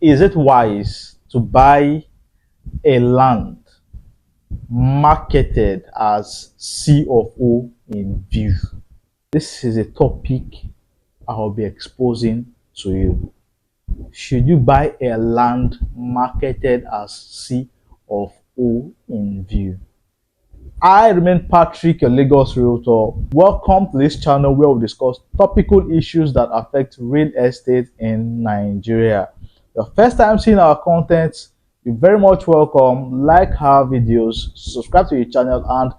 Is it wise to buy a land marketed as CofO in view? This is a topic I'll be exposing to you. Should you buy a land marketed as CofO in view? I remain Patrick, your Lagos Realtor. Welcome to this channel where we discuss topical issues that affect real estate in Nigeria. Your first time seeing our content, you're very much welcome. Like our videos, subscribe to the channel, and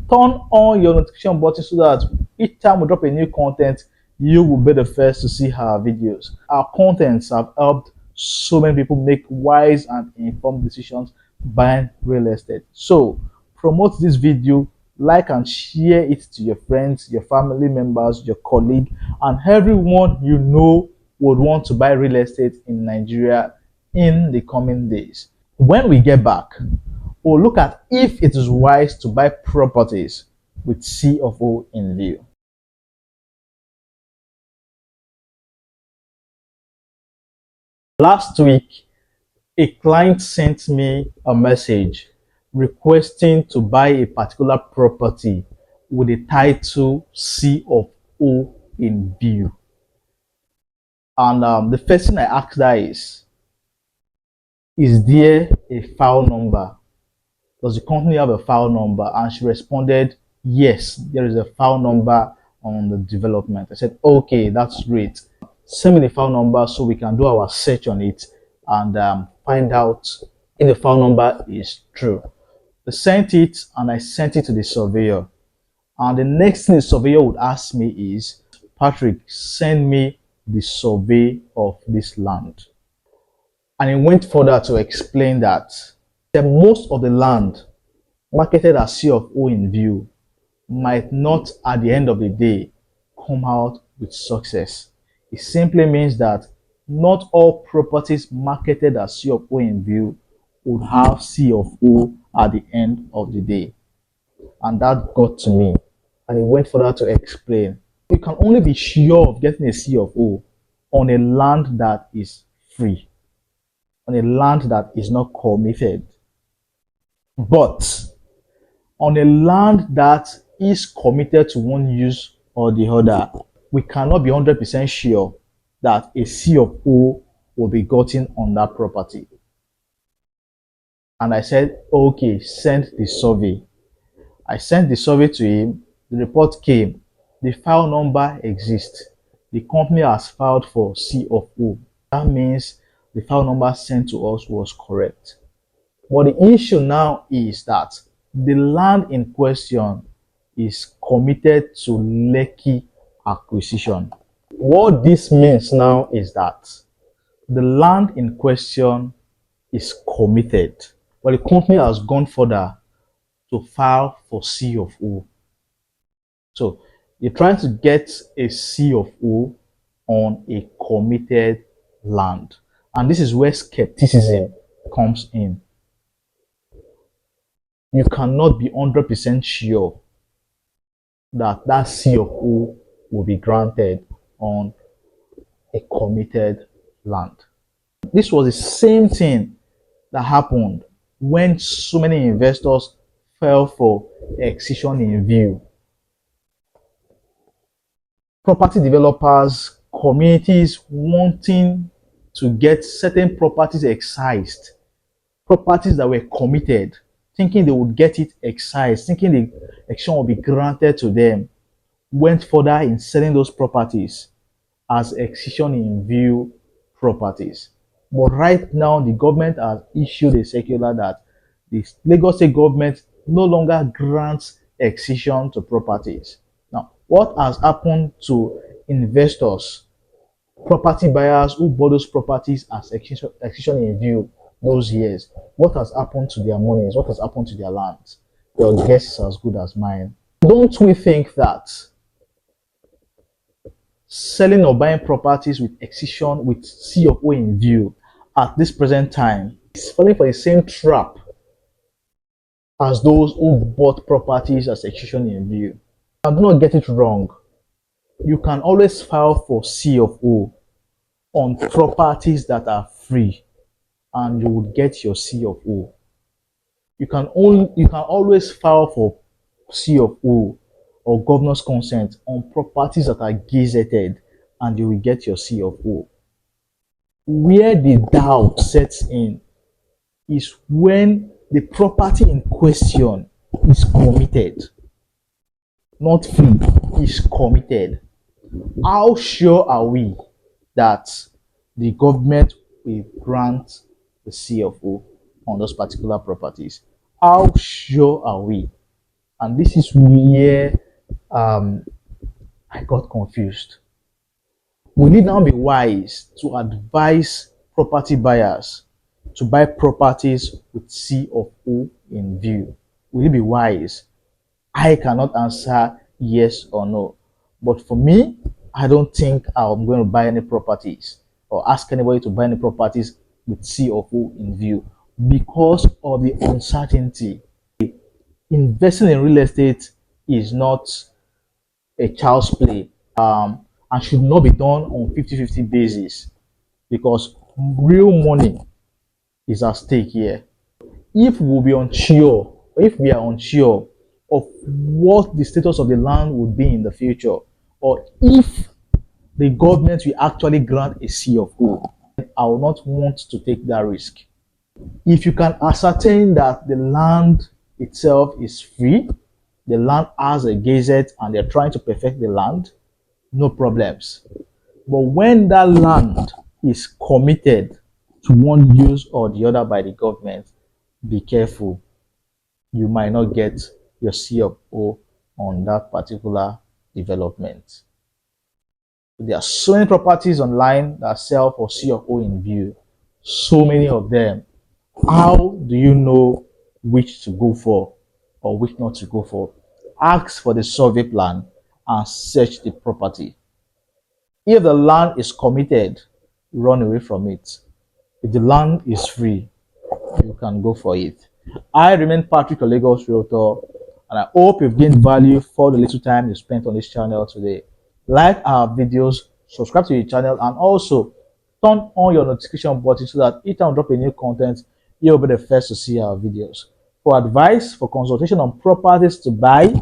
turn on your notification button so that each time we drop a new content, you will be the first to see our videos. Our contents have helped so many people make wise and informed decisions buying real estate. So promote this video, like and share it to your friends, your family members, your colleague, and everyone you know would want to buy real estate in Nigeria in the coming days. When we get back, we'll look at if it is wise to buy properties with CofO in view. Last week, a client sent me a message requesting to buy a particular property with the title CofO in view. And the first thing I asked her is there a file number? Does the company have a file number? And she responded, yes, there is a file number on the development. I said, okay, that's great. Send me the file number so we can do our search on it and find out if the file number is true. They sent it and I sent it to the surveyor. And the next thing the surveyor would ask me is, Patrick, send me the survey of this land. And he went further to explain that most of the land marketed as CofO in view might not at the end of the day come out with success. It simply means that not all properties marketed as CofO in view would have CofO at the end of the day. And that got to me. And he went further to explain, you can only be sure of getting a CofO on a land that is free, on a land that is not committed. But on a land that is committed to one use or the other, we cannot be 100% sure that a CofO will be gotten on that property. And I said, okay, send the survey. I sent the survey to him. The report came. The file number exists. The company has filed for CofO. That means the file number sent to us was correct. But the issue now is that the land in question is committed to lekki acquisition. What this means now is that the land in question is committed, but the company has gone further to file for CofO. So you're trying to get a CofO on a committed land. And this is where skepticism comes in. You cannot be 100% sure that that CofO will be granted on a committed land. This was the same thing that happened when so many investors fell for excision in view. Property developers, communities wanting to get certain properties excised, properties that were committed, thinking they would get it excised, thinking the excision will be granted to them, went further in selling those properties as excision in view properties. But right now, the government has issued a circular that the Lagos State government no longer grants excision to properties. Now, what has happened to investors, property buyers who bought those properties as excision in view those years? What has happened to their monies? What has happened to their lands? Your guess is as good as mine. Don't we think that selling or buying properties with excision, with CofO in view at this present time is falling for the same trap as those who bought properties as excision in view? And do not get it wrong. You can always file for CofO on properties that are free. and you would get your CFO. You can always file for CFO or governor's consent on properties that are gazetted, and you will get your CFO. Where the doubt sets in is when the property in question is committed, not free, is committed. How sure are we that the government will grant the CFO on those particular properties? How sure are we? And this is where I got confused. We need now be wise to advise property buyers to buy properties with CFO in view. We need be wise. I cannot answer yes or no. But for me, I don't think I'm going to buy any properties or ask anybody to buy any properties with CFO in view because of the uncertainty. Investing in real estate is not a child's play, and should not be done on 50-50 basis because real money is at stake here. If we will be unsure, or if we are unsure of what the status of the land would be in the future, or if the government will actually grant a CFO, I will not want to take that risk. If you can ascertain that the land itself is free, the land has a gazette and they're trying to perfect the land, no problems. But when that land is committed to one use or the other by the government, be careful. You might not get your CFO on that particular development. There are so many properties online that sell for CFO in view. So many of them. How do you know which to go for or which not to go for? Ask for the survey plan and search the property. If the land is committed, run away from it. If the land is free, you can go for it. I remain Patrick, a Lagos realtor, and I hope you've gained value for the little time you spent on this channel today. Like our videos, subscribe to the channel, and also turn on your notification button so that each time I drop a new content, you'll be the first to see our videos. For advice, for consultation on properties to buy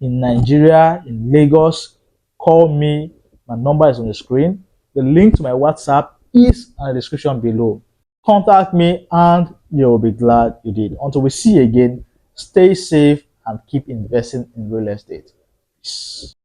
in Nigeria, in Lagos, call me. My number is on the screen. The link to my WhatsApp is in the description below. Contact me and you'll be glad you did. Until we see you again, stay safe and keep investing in real estate. Peace.